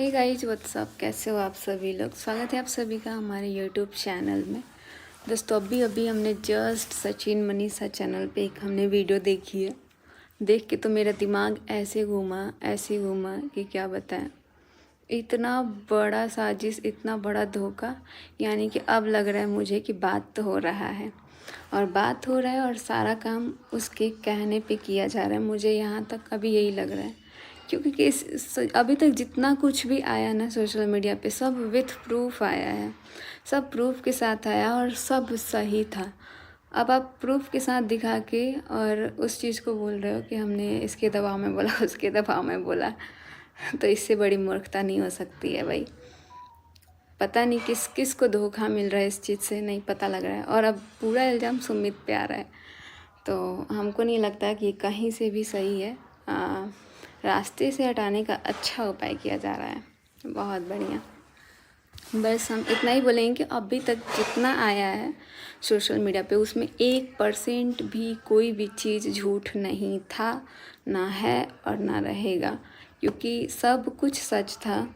Hey guys what's up, कैसे हो आप सभी लोग। स्वागत है आप सभी का हमारे यूट्यूब चैनल में। दोस्तों अभी हमने जस्ट सचिन मनीषा चैनल पे एक हमने वीडियो देखी है। देख के तो मेरा दिमाग ऐसे घूमा कि क्या बताएं। इतना बड़ा साजिश, इतना बड़ा धोखा। यानी कि अब लग रहा है मुझे कि बात तो हो रहा है और सारा काम उसके कहने पे किया जा रहा है। मुझे यहाँ तक अभी यही लग रहा है, क्योंकि अभी तक जितना कुछ भी आया ना सोशल मीडिया पे, सब विथ प्रूफ आया है, सब प्रूफ के साथ आया और सब सही था। अब आप प्रूफ के साथ दिखा के और उस चीज़ को बोल रहे हो कि हमने इसके दबाव में बोला, उसके दबाव में बोला। तो इससे बड़ी मूर्खता नहीं हो सकती है भाई। पता नहीं किस किस को धोखा मिल रहा है, इस चीज़ से नहीं पता लग रहा है। और अब पूरा इल्ज़ाम सुमित पे आ रहा है, तो हमको नहीं लगता कि कहीं से भी सही है। रास्ते से हटाने का अच्छा उपाय किया जा रहा है। बहुत बढ़िया। बस हम इतना ही बोलेंगे कि अभी तक जितना आया है सोशल मीडिया पे, उसमें 1% भी कोई भी चीज़ झूठ नहीं था, ना है और ना रहेगा, क्योंकि सब कुछ सच था।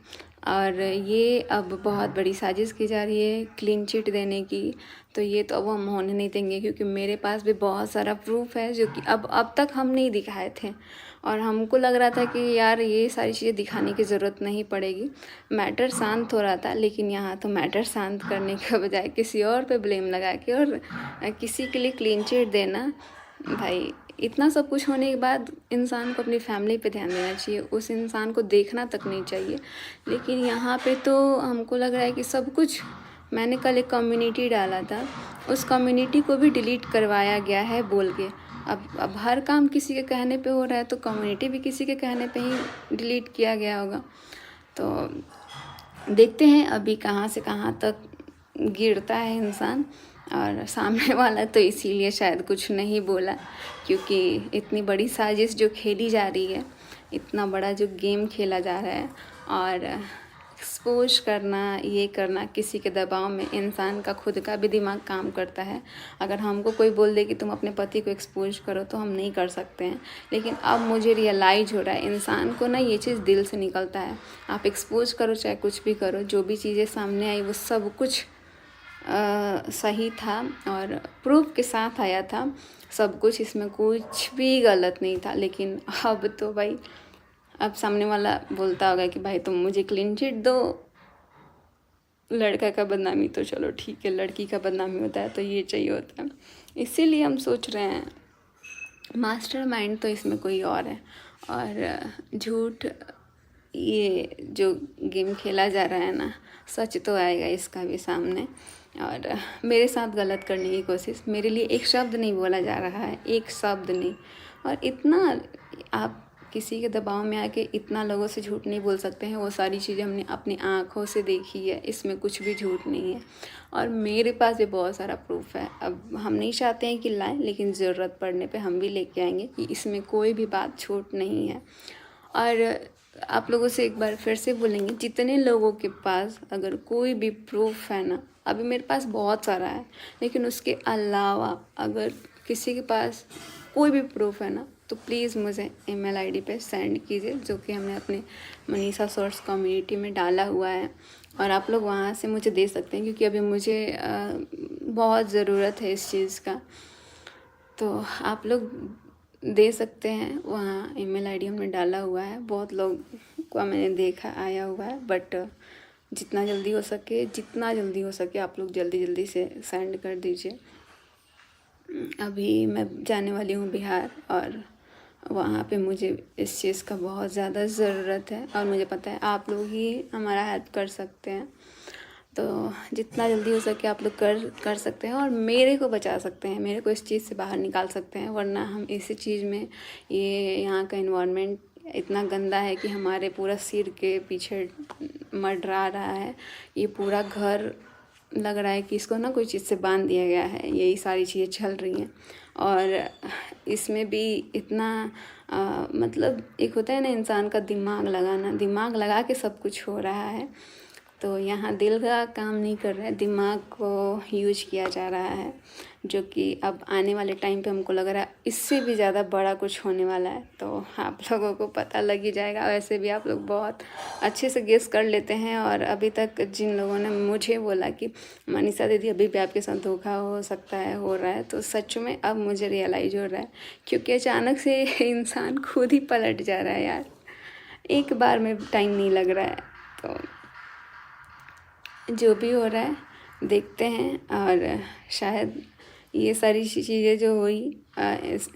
और ये अब बहुत बड़ी साजिश की जा रही है क्लीन चिट देने की, तो ये तो अब हम होने नहीं देंगे, क्योंकि मेरे पास भी बहुत सारा प्रूफ है जो कि अब तक हम नहीं दिखाए थे। और हमको लग रहा था कि यार ये सारी चीज़ें दिखाने की ज़रूरत नहीं पड़ेगी, मैटर शांत हो रहा था। लेकिन यहाँ तो मैटर शांत करने के बजाय किसी और पे ब्लेम लगा के और किसी के लिए क्लीन चिट देना। भाई इतना सब कुछ होने के बाद इंसान को अपनी फैमिली पे ध्यान देना चाहिए, उस इंसान को देखना तक नहीं चाहिए। लेकिन यहाँ पे तो हमको लग रहा है कि सब कुछ। मैंने कल एक कम्युनिटी डाला था, उस कम्युनिटी को भी डिलीट करवाया गया है बोल के। अब हर काम किसी के कहने पे हो रहा है, तो कम्युनिटी भी किसी के कहने पे ही डिलीट किया गया होगा। तो देखते हैं अभी कहाँ से कहाँ तक गिरता है इंसान। और सामने वाला तो इसीलिए शायद कुछ नहीं बोला, क्योंकि इतनी बड़ी साजिश जो खेली जा रही है, इतना बड़ा जो गेम खेला जा रहा है, और एक्सपोज करना, ये करना किसी के दबाव में, इंसान का खुद का भी दिमाग काम करता है। अगर हमको कोई बोल दे कि तुम अपने पति को एक्सपोज करो तो हम नहीं कर सकते हैं। लेकिन अब मुझे रियलाइज़ हो रहा है इंसान को ना ये चीज़ दिल से निकलता है। आप एक्सपोज करो चाहे कुछ भी करो, जो भी चीज़ें सामने आई वो सब कुछ सही था और प्रूफ के साथ आया था सब कुछ, इसमें कुछ भी गलत नहीं था। लेकिन अब तो भाई, अब सामने वाला बोलता होगा कि भाई तुम मुझे क्लीन चिट दो। लड़का का बदनामी तो चलो ठीक है, लड़की का बदनामी होता है तो ये चाहिए होता है। इसीलिए हम सोच रहे हैं मास्टरमाइंड तो इसमें कोई और है। और झूठ, ये जो गेम खेला जा रहा है ना, सच तो आएगा इसका भी सामने। और मेरे साथ गलत करने की कोशिश, मेरे लिए एक शब्द नहीं बोला जा रहा है, एक शब्द नहीं। और इतना आप किसी के दबाव में आके इतना लोगों से झूठ नहीं बोल सकते हैं। वो सारी चीज़ें हमने अपनी आँखों से देखी है, इसमें कुछ भी झूठ नहीं है। और मेरे पास भी बहुत सारा प्रूफ है। अब हम नहीं चाहते हैं कि लाएं, लेकिन ज़रूरत पड़ने पे हम भी लेके आएंगे कि इसमें कोई भी बात झूठ नहीं है। और आप लोगों से एक बार फिर से बोलेंगे, जितने लोगों के पास अगर कोई भी प्रूफ है ना, अभी मेरे पास बहुत सारा है, लेकिन उसके अलावा अगर किसी के पास कोई भी प्रूफ है ना, तो प्लीज़ मुझे ईमेल आईडी पे सेंड कीजिए, जो कि हमने अपने मनीषा शॉर्ट्स कम्युनिटी में डाला हुआ है। और आप लोग वहाँ से मुझे दे सकते हैं, क्योंकि अभी मुझे बहुत ज़रूरत है इस चीज़ का। तो आप लोग दे सकते हैं, वहाँ ईमेल आईडी हमने डाला हुआ है। बहुत लोग को मैंने देखा आया हुआ है, बट जितना जल्दी हो सके आप लोग जल्दी से सेंड कर दीजिए। अभी मैं जाने वाली हूँ बिहार, और वहाँ पे मुझे इस चीज़ का बहुत ज़्यादा ज़रूरत है, और मुझे पता है आप लोग ही हमारा हेल्प कर सकते हैं। तो जितना जल्दी हो सके आप लोग कर सकते हैं और मेरे को बचा सकते हैं, मेरे को इस चीज़ से बाहर निकाल सकते हैं। वरना हम इसी चीज़ में, ये यहाँ का इन्वायरमेंट इतना गंदा है कि हमारे पूरा सिर के पीछे मंडरा रहा है। ये पूरा घर लग रहा है कि इसको ना कोई चीज़ से बांध दिया गया है, यही सारी चीज़ें चल रही हैं। और इसमें भी इतना मतलब एक होता है ना इंसान का दिमाग लगाना, दिमाग लगा के सब कुछ हो रहा है। तो यहाँ दिल का काम नहीं कर रहा है, दिमाग को यूज किया जा रहा है, जो कि अब आने वाले टाइम पे हमको लग रहा है इससे भी ज़्यादा बड़ा कुछ होने वाला है। तो आप लोगों को पता लग ही जाएगा। वैसे भी आप लोग बहुत अच्छे से गेस कर लेते हैं, और अभी तक जिन लोगों ने मुझे बोला कि मनीषा दीदी अभी भी आपके साथ धोखा हो सकता है, हो रहा है, तो सच में अब मुझे रियलाइज़ हो रहा है, क्योंकि अचानक से इंसान खुद ही पलट जा रहा है यार। एक बार में टाइम नहीं लग रहा है। तो जो भी हो रहा है देखते हैं, और शायद ये सारी चीज़ें जो हुई,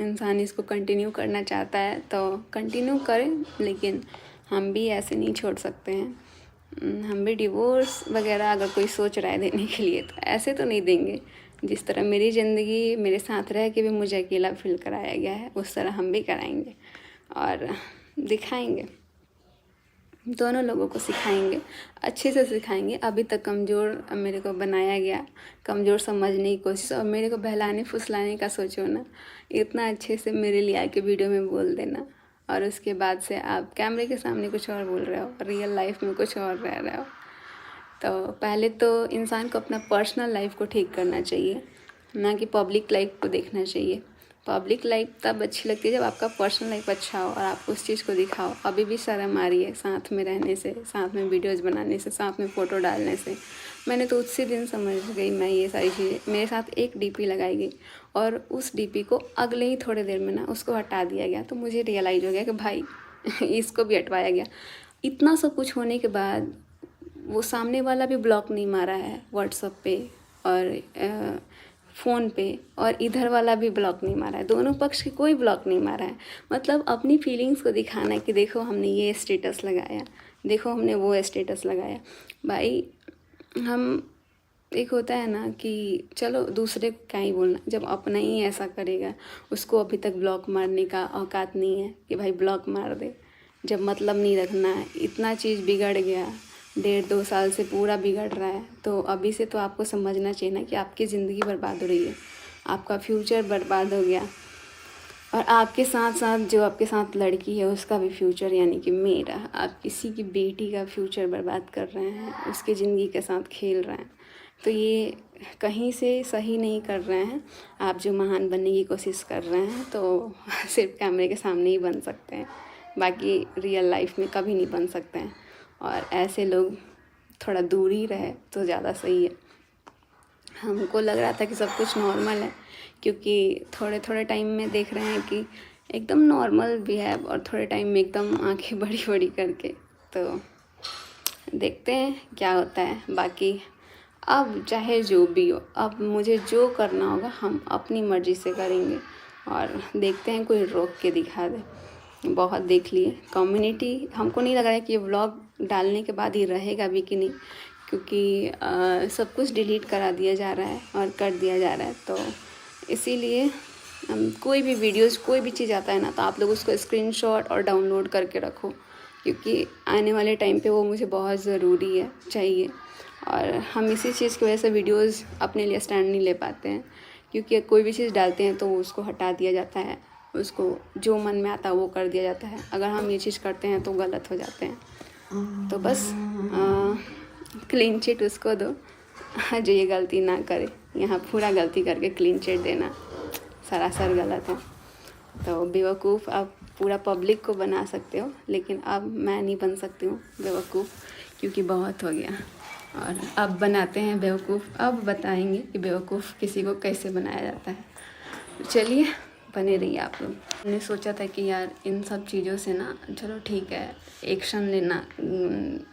इंसान इसको कंटिन्यू करना चाहता है तो कंटिन्यू करें, लेकिन हम भी ऐसे नहीं छोड़ सकते हैं। हम भी डिवोर्स वगैरह अगर कोई सोच रहा है देने के लिए तो ऐसे तो नहीं देंगे। जिस तरह मेरी ज़िंदगी मेरे साथ रह के भी मुझे अकेला फील कराया गया है, उस तरह हम भी कराएंगे और दिखाएंगे, दोनों लोगों को सिखाएंगे, अच्छे से सिखाएंगे। अभी तक कमज़ोर मेरे को बनाया गया, कमज़ोर समझने की कोशिश, और मेरे को बहलाने फुसलाने का सोचो ना, इतना अच्छे से मेरे लिए आके वीडियो में बोल देना, और उसके बाद से आप कैमरे के सामने कुछ और बोल रहे हो, रियल लाइफ में कुछ और रह रहे हो। तो पहले तो इंसान को अपना पर्सनल लाइफ को ठीक करना चाहिए, ना कि पब्लिक लाइफ को देखना चाहिए। पब्लिक लाइफ तब अच्छी लगती है जब आपका पर्सनल लाइफ अच्छा हो और आप उस चीज़ को दिखाओ। अभी भी शर्म आ रही है साथ में रहने से, साथ में वीडियोज़ बनाने से, साथ में फ़ोटो डालने से। मैंने तो उसी दिन समझ गई मैं ये सारी चीज़ें। मेरे साथ एक डीपी लगाई गई और उस डीपी को अगले ही थोड़े देर में ना उसको हटा दिया गया, तो मुझे रियलाइज़ हो गया कि भाई इसको भी हटवाया गया। इतना सब कुछ होने के बाद वो सामने वाला भी ब्लॉक नहीं मारा है व्हाट्सएप पे और फ़ोन पे, और इधर वाला भी ब्लॉक नहीं मारा है, दोनों पक्ष की कोई ब्लॉक नहीं मारा है। मतलब अपनी फीलिंग्स को दिखाना है कि देखो हमने ये स्टेटस लगाया, देखो हमने वो स्टेटस लगाया। भाई हम, एक होता है ना कि चलो दूसरे को क्या ही बोलना, जब अपना ही ऐसा करेगा, उसको अभी तक ब्लॉक मारने का औकात नहीं है कि भाई ब्लॉक मार दे। जब मतलब नहीं रखना है, इतना चीज़ बिगड़ गया, 1.5-2 साल से पूरा बिगड़ रहा है, तो अभी से तो आपको समझना चाहिए ना कि आपकी ज़िंदगी बर्बाद हो रही है, आपका फ्यूचर बर्बाद हो गया, और आपके साथ साथ जो आपके साथ लड़की है उसका भी फ्यूचर, यानी कि मेरा, आप किसी की बेटी का फ्यूचर बर्बाद कर रहे हैं, उसकी ज़िंदगी के साथ खेल रहे हैं। तो ये कहीं से सही नहीं कर रहे हैं। आप जो महान बनने की कोशिश कर रहे हैं तो सिर्फ कैमरे के सामने ही बन सकते हैं, बाकी रियल लाइफ में कभी नहीं बन सकते हैं। और ऐसे लोग थोड़ा दूर ही रहे तो ज़्यादा सही है। हमको लग रहा था कि सब कुछ नॉर्मल है, क्योंकि थोड़े थोड़े टाइम में देख रहे हैं कि एकदम नॉर्मल बिहेव, और थोड़े टाइम में एकदम आंखें बड़ी बड़ी करके। तो देखते हैं क्या होता है। बाकी अब चाहे जो भी हो, अब मुझे जो करना होगा हम अपनी मर्ज़ी से करेंगे, और देखते हैं कोई रोक के दिखा दे। बहुत देख लिए कम्युनिटी, हमको नहीं लग रहा है कि ये व्लॉग डालने के बाद ही रहेगा भी कि नहीं, क्योंकि सब कुछ डिलीट करा दिया जा रहा है और कर दिया जा रहा है। तो इसीलिए कोई भी वीडियोज़, कोई भी चीज़ आता है ना, तो आप लोग उसको स्क्रीनशॉट और डाउनलोड करके रखो, क्योंकि आने वाले टाइम पे वो मुझे बहुत ज़रूरी है, चाहिए। और हम इसी चीज़ की वजह से वीडियोज़ अपने लिए स्टैंड नहीं ले पाते हैं, क्योंकि कोई भी चीज़ डालते हैं तो उसको हटा दिया जाता है, उसको जो मन में आता है वो कर दिया जाता है। अगर हम ये चीज़ करते हैं तो गलत हो जाते हैं। तो बस क्लीन चिट उसको दो जो ये गलती ना करे। यहाँ पूरा गलती करके क्लीन चिट देना सरासर गलत है। तो बेवकूफ़ आप पूरा पब्लिक को बना सकते हो, लेकिन अब मैं नहीं बन सकती हूँ बेवकूफ़, क्योंकि बहुत हो गया। और अब बनाते हैं बेवकूफ़, अब बताएंगे कि बेवकूफ़ किसी को कैसे बनाया जाता है। चलिए बने रहिए आप लोग। मैंने सोचा था कि यार इन सब चीज़ों से ना, चलो ठीक है एक्शन लेना,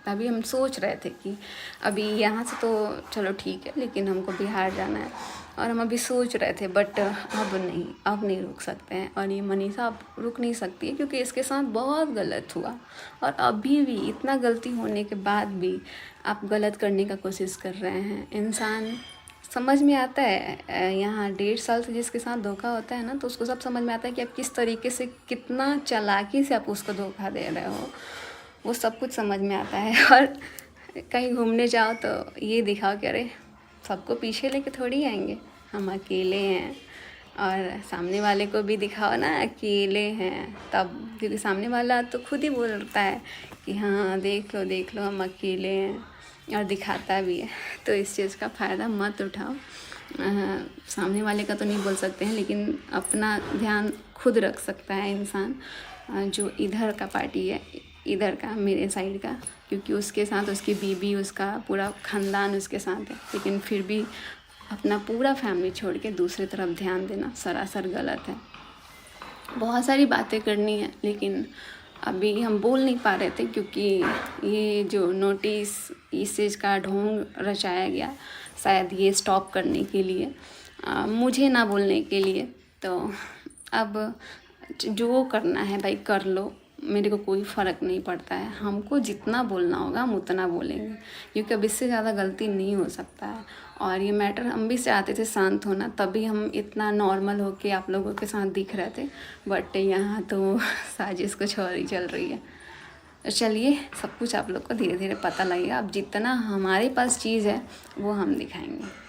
अभी हम सोच रहे थे कि अभी यहाँ से तो चलो ठीक है, लेकिन हमको बिहार जाना है, और हम अभी सोच रहे थे, बट अब नहीं रुक सकते हैं। और ये मनीषा अब रुक नहीं सकती है, क्योंकि इसके साथ बहुत गलत हुआ, और अभी भी इतना गलती होने के बाद भी आप गलत करने का कोशिश कर रहे हैं। इंसान समझ में आता है, यहाँ 1.5 साल से जिसके साथ धोखा होता है ना, तो उसको सब समझ में आता है कि आप किस तरीके से, कितना चालाकी से आप उसको धोखा दे रहे हो, वो सब कुछ समझ में आता है। और कहीं घूमने जाओ तो ये दिखाओ कि अरे सबको पीछे लेके थोड़ी आएंगे, हम अकेले हैं, और सामने वाले को भी दिखाओ ना अकेले हैं तब, क्योंकि सामने वाला तो खुद ही बोलता है कि हाँ देख लो हम अकेले हैं, और दिखाता भी है। तो इस चीज़ का फ़ायदा मत उठाओ। सामने वाले का तो नहीं बोल सकते हैं, लेकिन अपना ध्यान खुद रख सकता है इंसान। जो इधर का पार्टी है, इधर का मेरे साइड का, क्योंकि उसके साथ उसकी बीबी, उसका पूरा ख़ानदान उसके साथ है, लेकिन फिर भी अपना पूरा फैमिली छोड़ के दूसरी तरफ ध्यान देना सरासर गलत है। बहुत सारी बातें करनी है, लेकिन अभी हम बोल नहीं पा रहे थे, क्योंकि ये जो नोटिस इस चीज़ का ढोंग रचाया गया, शायद ये स्टॉप करने के लिए, मुझे ना बोलने के लिए। तो अब जो करना है भाई कर लो, मेरे को कोई फ़र्क नहीं पड़ता है। हमको जितना बोलना होगा हम उतना बोलेंगे, क्योंकि अब इससे ज़्यादा गलती नहीं हो सकता है। और ये मैटर हम भी चाहते थे शांत होना, तभी हम इतना नॉर्मल होके आप लोगों के साथ दिख रहे थे, बट यहाँ तो साजिश कुछ और ही चल रही है। तो चलिए, सब कुछ आप लोग को धीरे धीरे पता लगेगा। अब जितना हमारे पास चीज़ है वो हम दिखाएंगे।